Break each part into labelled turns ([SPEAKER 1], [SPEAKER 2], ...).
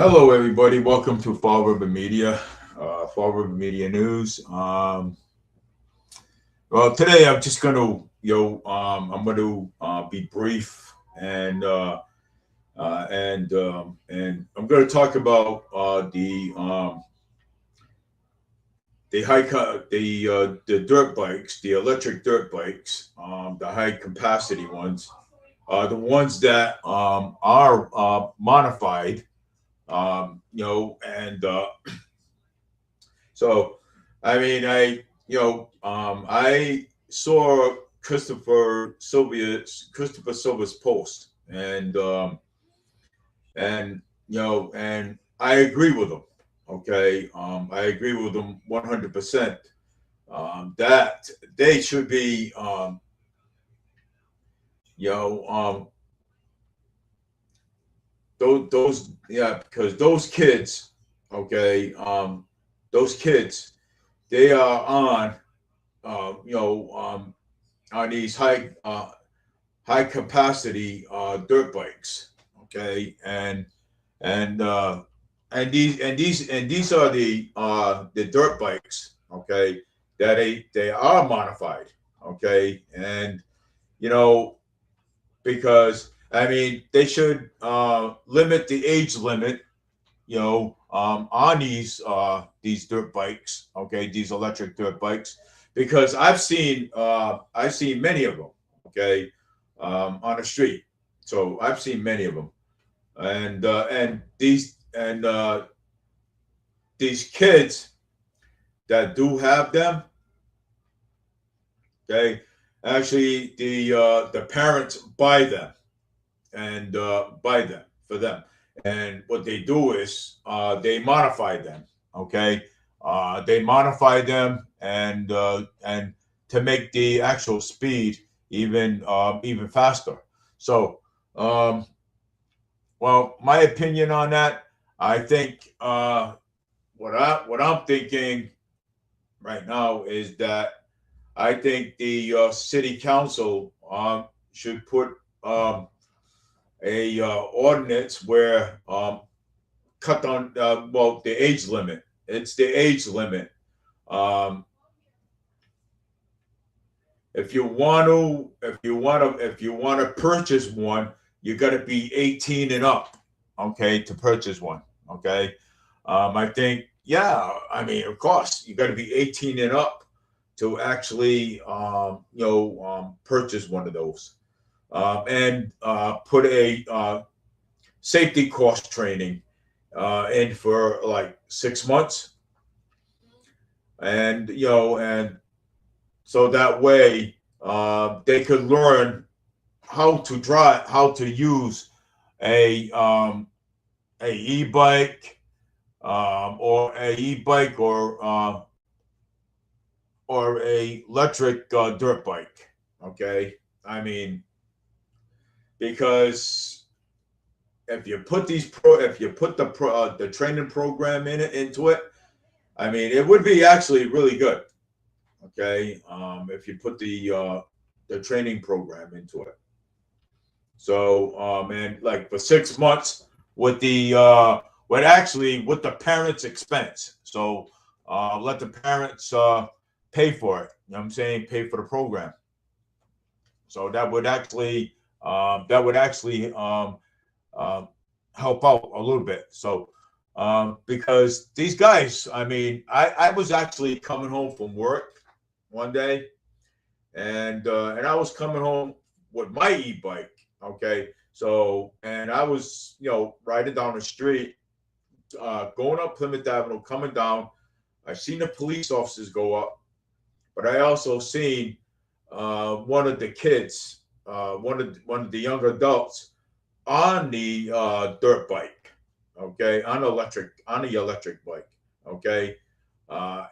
[SPEAKER 1] Hello, everybody. Welcome to Fall River Media, Fall River Media News. Well, today I'm just going to, I'm going to be brief and I'm going to talk about the dirt bikes, the electric dirt bikes, the high capacity ones, the ones that are modified, and So, I mean, I saw Christopher Silva's post, and I agree with him. Okay, I agree with him 100%. That they should be, you know, yeah, because okay, those kids, they are on, uh, you know, um, on these high capacity dirt bikes. Okay, and these are the dirt bikes. Okay, that they are modified. Okay, and you know because I mean they should limit the age limit. On these dirt bikes. Okay, these electric dirt bikes, because I've seen many of them. Okay, on the street. So I've seen many of them, and these kids that do have them. Okay, actually the parents buy them for them, and what they do is they modify them. Okay, they modify them and to make the actual speed even faster. So, um, well, my opinion on that, I think what I'm thinking right now is that I think the city council should put a ordinance where cut down the age limit. It's the age limit. Um, if you want to purchase one, you got to be 18 and up. Okay, to purchase one. Okay, I think, yeah. I mean, of course, you got to be 18 and up to actually purchase one of those, and put a safety course training in for like 6 months, and so that way they could learn how to use a e-bike, or a e-bike, or a electric dirt bike. Okay, I mean, because if you put the training program into it, I mean, it would be actually really good. Okay, if you put the training program into it. So, and like for 6 months with with the parents' expense. So, let the parents pay for it. You know what I'm saying? Pay for the program. So that would actually um, help out a little bit. So, because these guys, I mean, I was actually coming home from work one day, and I was coming home with my e-bike. Okay, so and I was riding down the street, going up Plymouth Avenue, coming down. I seen the police officers go up, but I also seen one of the kids, one of the younger adults on the dirt bike. Okay, on the electric bike. Okay,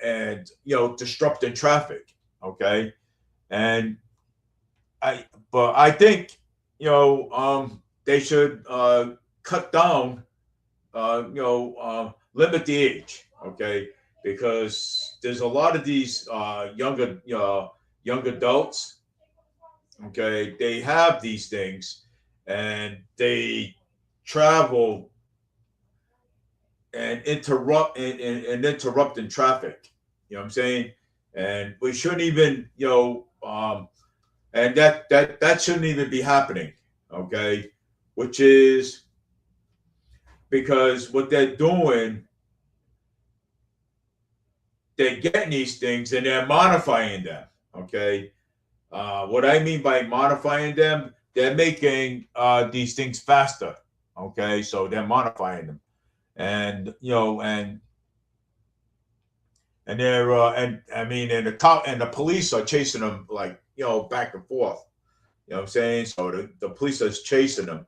[SPEAKER 1] and disrupting traffic. Okay, and I think they should cut down, limit the age. Okay, because there's a lot of these young adults. Okay, they have these things, and they travel and interrupting traffic. You know what I'm saying? And we shouldn't even, and that shouldn't even be happening. Okay, which is because what they're doing, they're getting these things and they're modifying them. Okay, what I mean by modifying them, they're making these things faster. Okay, so they're modifying them, and and they're and I mean, and the police are chasing them, like, back and forth. You know what I'm saying? So the police is chasing them.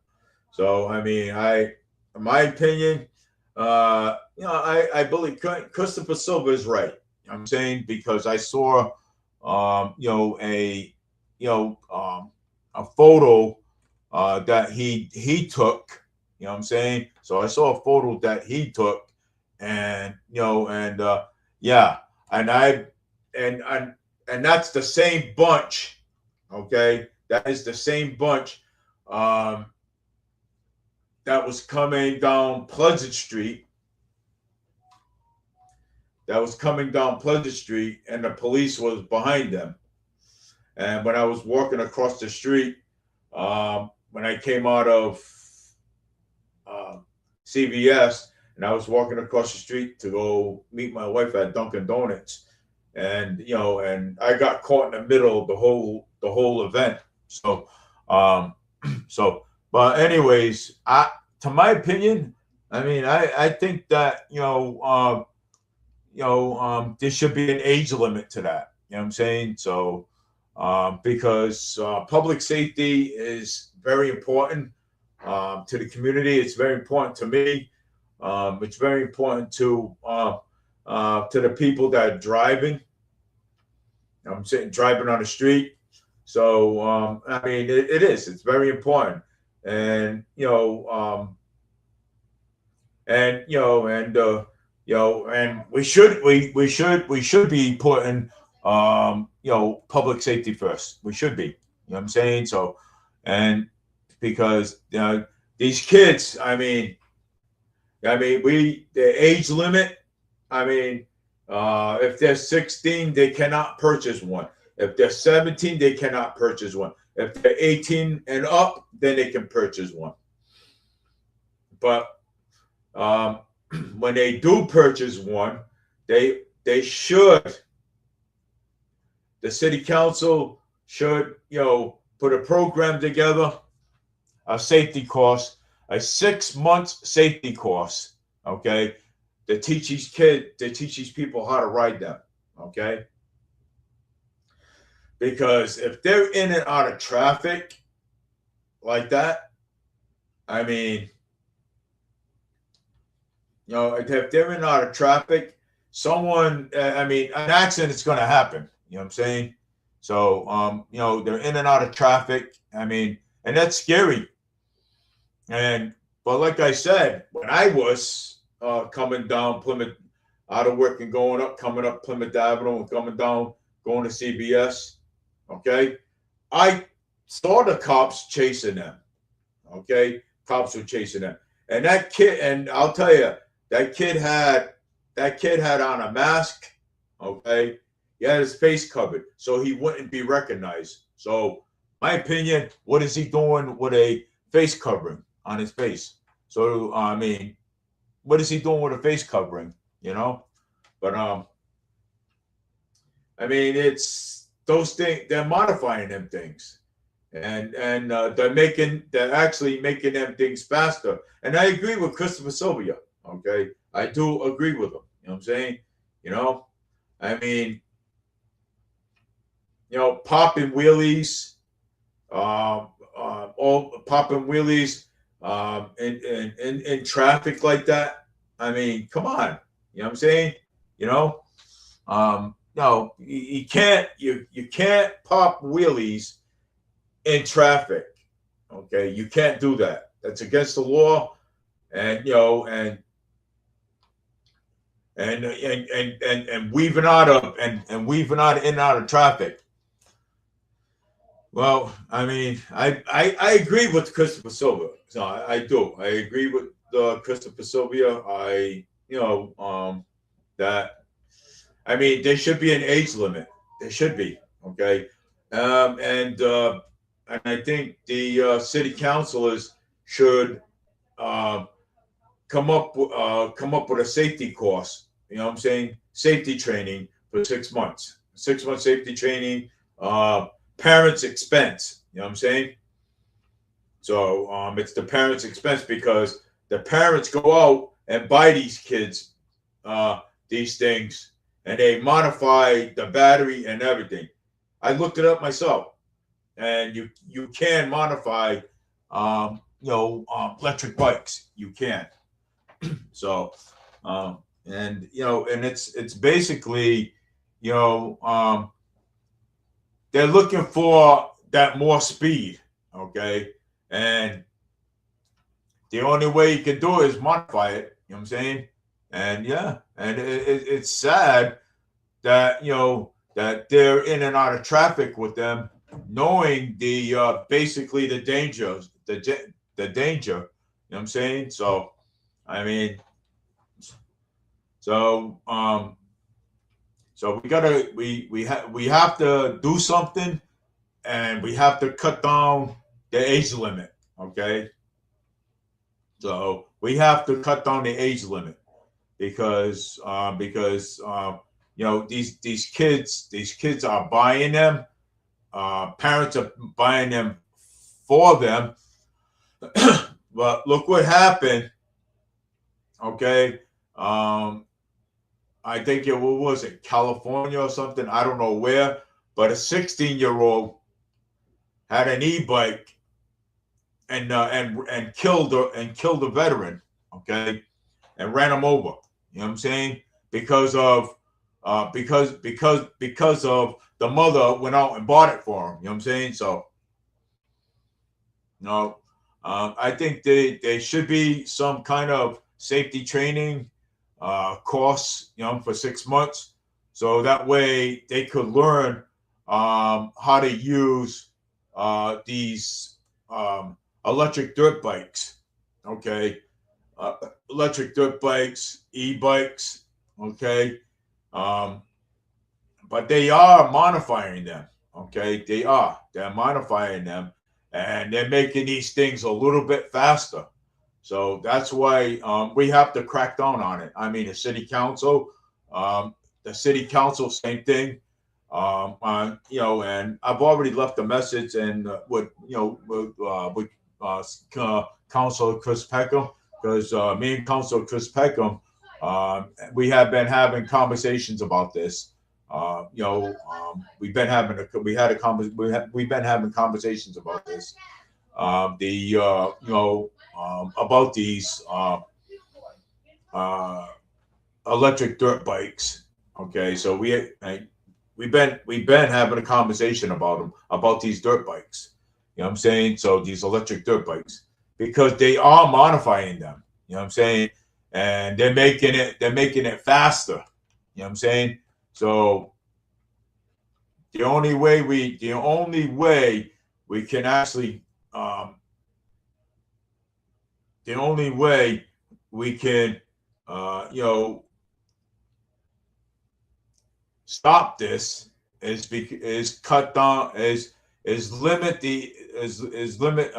[SPEAKER 1] So I mean, in my opinion, I believe Christopher Silva is right. You know what I'm saying, because I saw, a photo that he took. You know what I'm saying? So I saw a photo that he took, and yeah, and and that's the same bunch. Okay, that is the same bunch that was coming down Pleasant Street. That was coming down Pleasant Street, and the police was behind them. And when I was walking across the street, when I came out of CVS, and I was walking across the street to go meet my wife at Dunkin' Donuts, and and I got caught in the middle of the whole event. So, but anyways, to my opinion, I mean, I think that there should be an age limit to that. You know what I'm saying? So, because public safety is very important to the community. It's very important to me. It's very important to the people that are driving. I'm saying driving on the street. So I mean, it is. It's very important, and and we should be putting public safety first. We should be. You know what I'm saying? So, and because these kids, the age limit. I mean, if they're 16, they cannot purchase one. If they're 17, they cannot purchase one. If they're 18 and up, then they can purchase one. But when they do purchase one, they should. The city council should, put a program together, a safety course, a 6 months safety course, okay, to teach these people how to ride them, okay? Because if they're in and out of traffic like that, I mean, if they're in and out of traffic, an accident is going to happen. You know what I'm saying? So, they're in and out of traffic. I mean, and that's scary. But like I said, when I was coming down Plymouth, out of work and coming up Plymouth Avenue and coming down, going to CBS, okay, I saw the cops chasing them. Okay, cops were chasing them, and that kid, and I'll tell you, that kid had on a mask. Okay, he had his face covered, so he wouldn't be recognized. So, my opinion, what is he doing with a face covering on his face? So, I mean, what is he doing with a face covering? But I mean, it's those things. They're modifying them things, and they're actually making them things faster. And I agree with Christopher Silva. Okay, I do agree with him. You know what I'm saying? I mean, popping wheelies, all popping wheelies in traffic like that. I mean, come on. You know what I'm saying? No, you can't pop wheelies in traffic. Okay, you can't do that. That's against the law, and and weaving out of weaving out in and out of traffic. Well, I mean, I agree with Christopher Silva. So I do. I agree with Christopher Silva. that, I mean, there should be an age limit. There should be, okay? And I think the city councilors should uh, come up with a safety course. You know what I'm saying? Safety training for 6 months. 6 month safety training, parents' expense. You know what I'm saying? So it's the parents' expense because the parents go out and buy these kids these things, and they modify the battery and everything. I looked it up myself, and you can modify electric bikes. You can. So and it's basically, you know they're looking for that more speed, okay? And the only way you can do it is modify it. You know what I'm saying? And yeah, and it's sad that that they're in and out of traffic with them, knowing the basically the dangers, the danger. You know what I'm saying? So, I mean, so so we have to do something, and we have to cut down the age limit. Okay, so we have to cut down the age limit because these kids are buying them. Parents are buying them for them. But look what happened. Okay, I think what was it, California or something? I don't know where, but a 16-year-old had an e-bike and killed a veteran. Okay, and ran him over. You know what I'm saying? Because of the mother went out and bought it for him. You know what I'm saying? So, I think they should be some kind of safety training course, for 6 months, so that way they could learn how to use these electric dirt bikes. Okay, electric dirt bikes, e-bikes. Okay, but they are modifying them. Okay, they're modifying them, and they're making these things a little bit faster. So that's why we have to crack down on it. I mean, the city council, same thing. And I've already left a message and with Councilor Chris Peckham, because me and Councilor Chris Peckham, we have been having conversations about this. We've been having we've been having conversations about this. About these electric dirt bikes. Okay, so we've been having a conversation about them, about these dirt bikes. You know what I'm saying? So these electric dirt bikes, because they are modifying them. You know what I'm saying? And they're making it faster. You know what I'm saying? So the only way we can actually the only way we can stop this is cut down is limit the is limit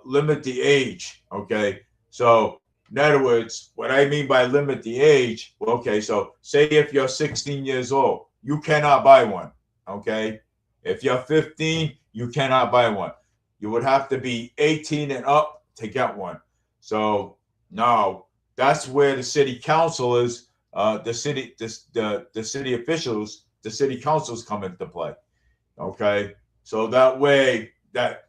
[SPEAKER 1] limit the age. Okay, so in other words, what I mean by limit the age, well, okay, so say if you're 16 years old, you cannot buy one. Okay, if you're 15, you cannot buy one. You would have to be 18 and up to get one. So now that's where the city council is, the city officials, the city councils come into play. Okay, so that way that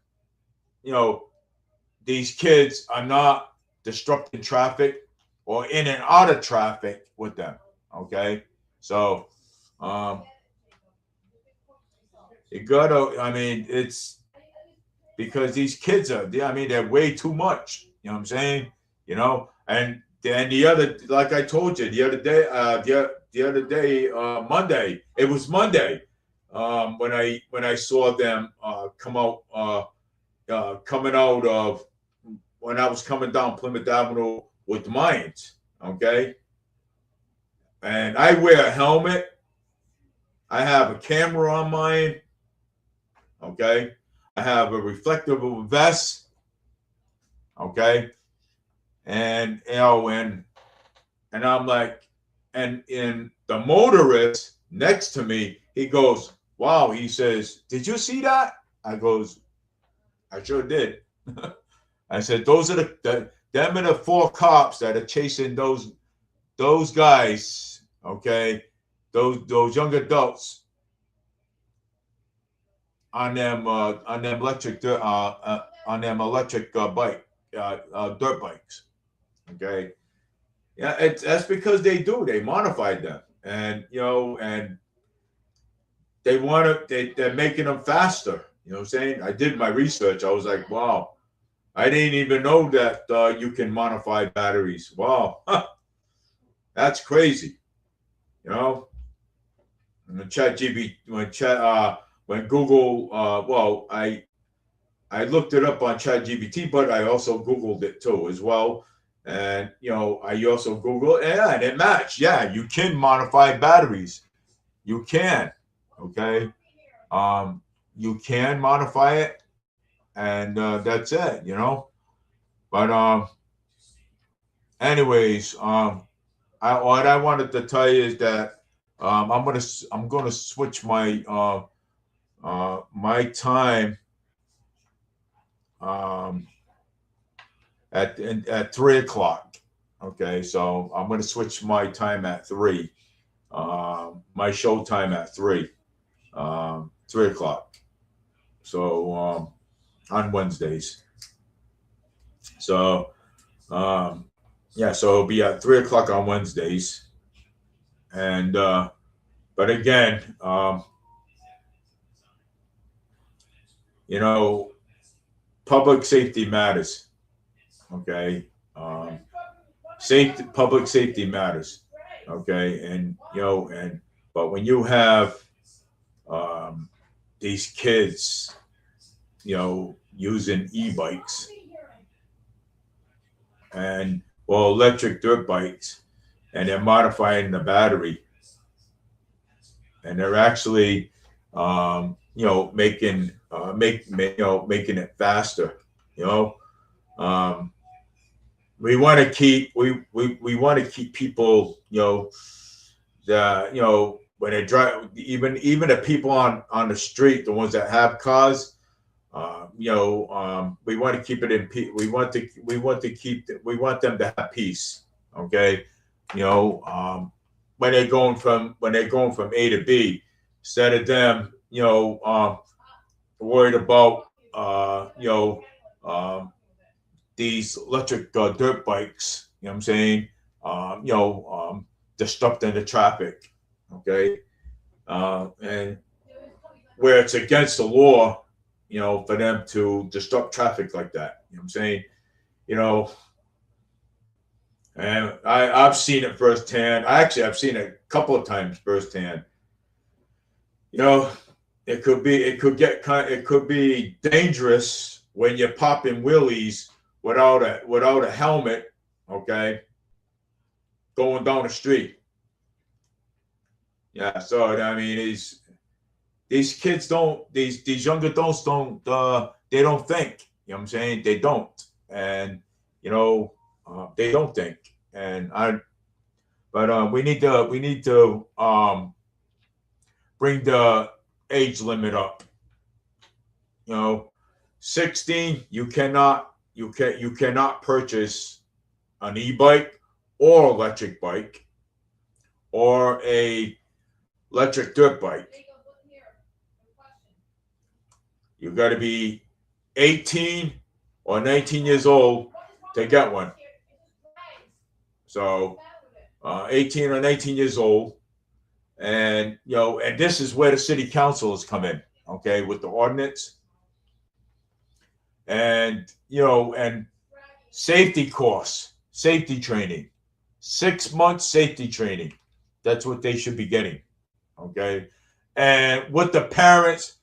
[SPEAKER 1] these kids are not disrupting traffic or in and out of traffic with them. Okay, so you gotta. I mean, it's because these kids they're way too much. You know what I'm saying? And then the other, like I told you the other day, Monday. It was Monday when I saw them come out, coming out of when I was coming down Plymouth Avenue with the Mayans. Okay. And I wear a helmet. I have a camera on mine. Okay. I have a reflective vest. Okay. And, and I'm like, and in the motorist next to me, he goes, wow, he says, did you see that? I goes, I sure did. I said, those are them are the 4 cops that are chasing those guys, okay, those young adults on them electric bike, dirt bikes, okay. Yeah, that's because they modified them, and and they're making them faster. You know what I'm saying? I did my research. I was like, wow, I didn't even know that you can modify batteries. Wow, that's crazy. You know, when when Google, well, I looked it up on ChatGPT, but I also Googled it too as well. And I also Googled, and it matched. Yeah, you can modify batteries. You can, okay. You can modify it, and that's it. But anyways, what I wanted to tell you is that I'm gonna switch my my time at 3 o'clock. Okay, so I'm gonna switch my time at 3. My show time at 3. 3 o'clock. So on Wednesdays. So yeah, so it'll be at 3 o'clock on Wednesdays. And but again, public safety matters. Okay. Public safety matters. Okay. And but when you have these kids, using e-bikes and electric dirt bikes, and they're modifying the battery, and they're actually making making it faster. We want to keep we want to keep people when they drive, even the people on the street, the ones that have cars. We want to keep it in peace. We want them to have peace. Okay. When they're going from A to B, instead of them worried about these electric dirt bikes, you know what I'm saying, disrupting the traffic. Okay. And where it's against the law, for them to disrupt traffic like that. You know what I'm saying? And I've seen it firsthand. I've seen it a couple of times firsthand. It could be dangerous when you're popping wheelies without a helmet, okay, going down the street. Yeah, so I mean, these kids these young adults don't they don't think. You know what I'm saying? They don't, and they don't think. And we need to bring the age limit up. 16, you cannot purchase an e-bike or electric bike or a electric dirt bike. You got to be 18 or 19 years old to get one. So 18 or 19 years old. And, and this is where the city councils come in, okay, with the ordinance. And, and safety course, safety training, 6 months safety training. That's what they should be getting, okay? And what the parents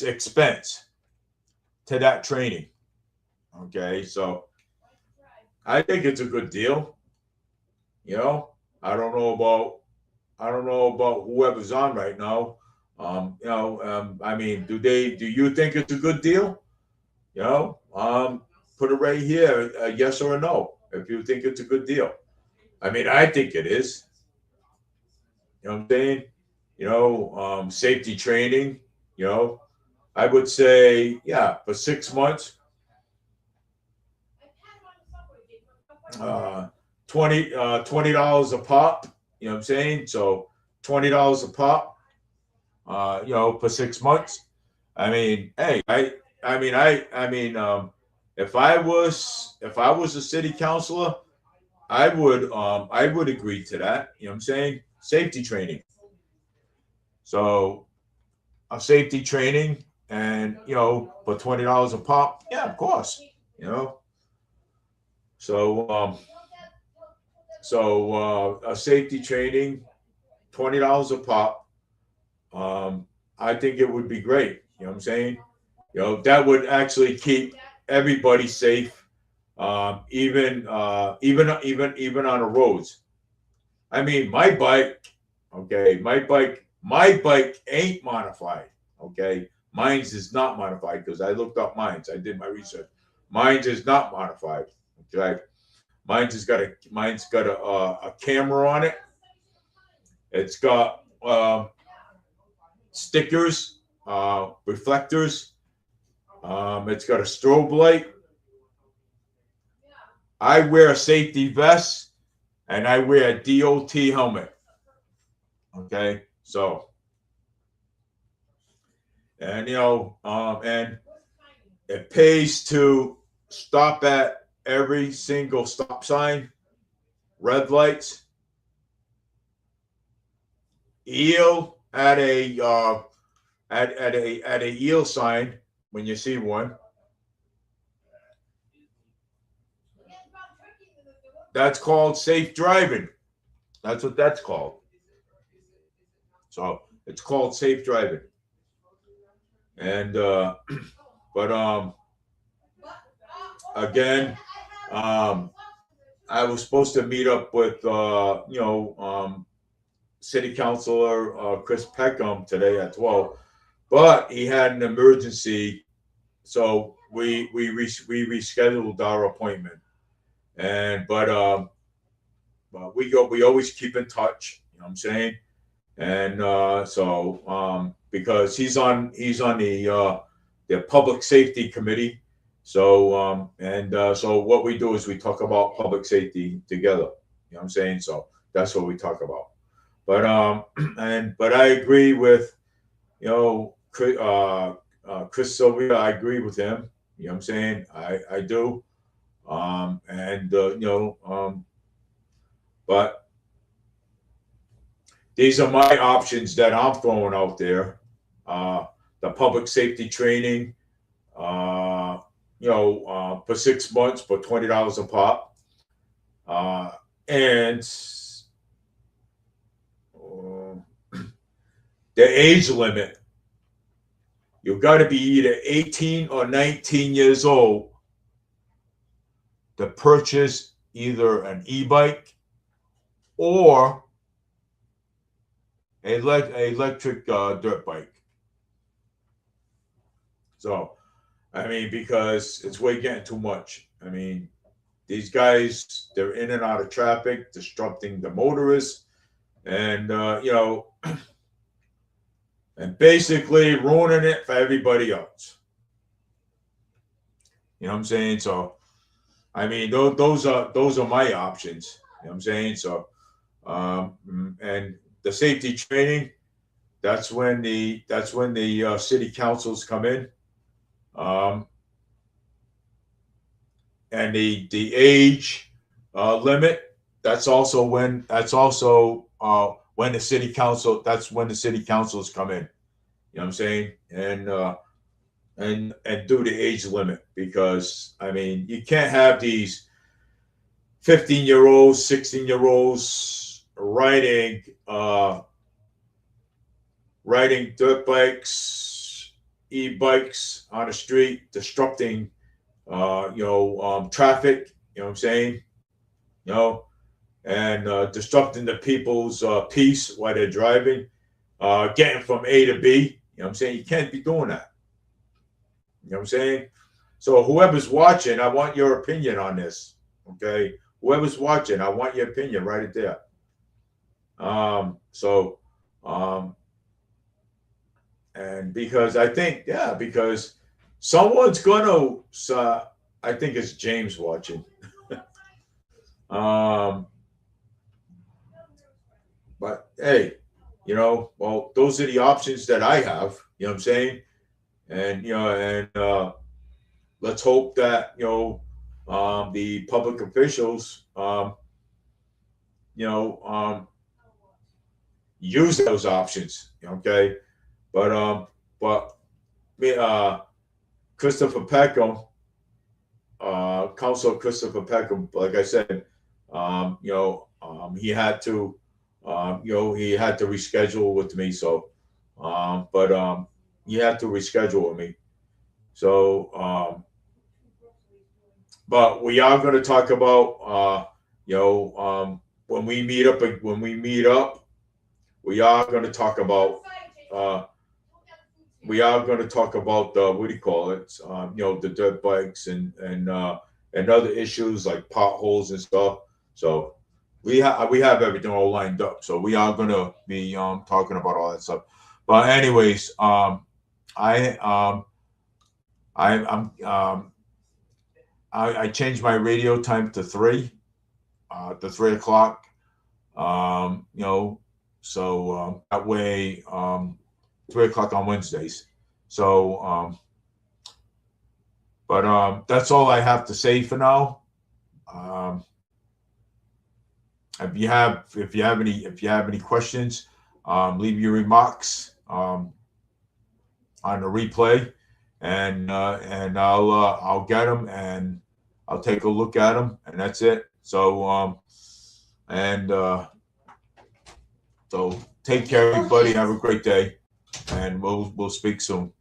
[SPEAKER 1] expense to that training, okay? So I think it's a good deal. You know, I don't know about whoever's on right now. I mean, do you think it's a good deal? You know, put it right here, a yes or a no, if you think it's a good deal. I mean, I think it is. You know what I'm saying? Safety training. You know, I would say, yeah, for 6 months, uh, $20 a pop. You know what I'm saying? So $20 a pop. For 6 months. I mean, hey, I mean, if I was a city councilor, I would agree to that. You know what I'm saying? Safety training. So a safety training, and for $20 a pop, yeah, of course. You know, so a safety training, $20 a pop. I think it would be great. You know what I'm saying? That would actually keep everybody safe, even on the roads. I mean, my bike, okay, my bike ain't modified. Okay, mine's is not modified because I looked up mine's. I did my research. Mine's is not modified. Okay, mine's got a camera on it. It's got stickers, reflectors. It's got a strobe light. I wear a safety vest and I wear a DOT helmet. Okay, so and it pays to stop at every single stop sign, red lights, yield at a at a yield sign when you see one. That's called safe driving. That's what that's called. So it's called safe driving. And but again, I was supposed to meet up with City Councilor Chris Peckham today at 12, but he had an emergency, so we rescheduled our appointment. And but we always keep in touch. You know what I'm saying? And because he's on the public safety committee, so what we do is we talk about public safety together. You know what I'm saying? So that's what we talk about. But but I agree with Chris Sylvia. I agree with him. You know what I'm saying? I do. And but these are my options that I'm throwing out there. The public safety training, for 6 months for $20 a pop, and the age limit. You've got to be either 18 or 19 years old to purchase either an e-bike or an electric dirt bike. So, I mean, because it's way getting too much. I mean, these guys, they're in and out of traffic, disrupting the motorists, and and basically ruining it for everybody else. You know what I'm saying? So, I mean, those are my options. You know what I'm saying? So, and the safety training, that's when the city councils come in, and the age limit. That's also when the city council. That's when the city councils come in. You know what I'm saying? And do the age limit, because I mean you can't have these 15-year-olds, 16-year-olds riding dirt bikes, e-bikes on the street, disrupting traffic. You know what I'm saying? You know, and disrupting the people's peace while they're driving, getting from A to B. You know what I'm saying? You can't be doing that. You know what I'm saying? So whoever's watching, I want your opinion on this. Okay, whoever's watching, I want your opinion. Write it there. So, and because I think, yeah, because someone's gonna. I think it's James watching. um, but hey, well, those are the options that I have. You know what I'm saying? And let's hope that the public officials, use those options. Okay, but Christopher Peckham, Council Christopher Peckham, like I said, he had to, he had to reschedule with me. So, he had to reschedule with me. So, but we are going to talk about, when we meet up, we are going to talk about, what do you call it? The dirt bikes and other issues like potholes and stuff. So we have everything all lined up. So we are going to be talking about all that stuff. But anyways, I changed my radio time to 3 o'clock. So that way, 3 o'clock on Wednesdays. So, but that's all I have to say for now. If you have any questions, leave your remarks on the replay, and I'll get them and I'll take a look at them, and that's it. So so take care, everybody. Have a great day, and we'll speak soon.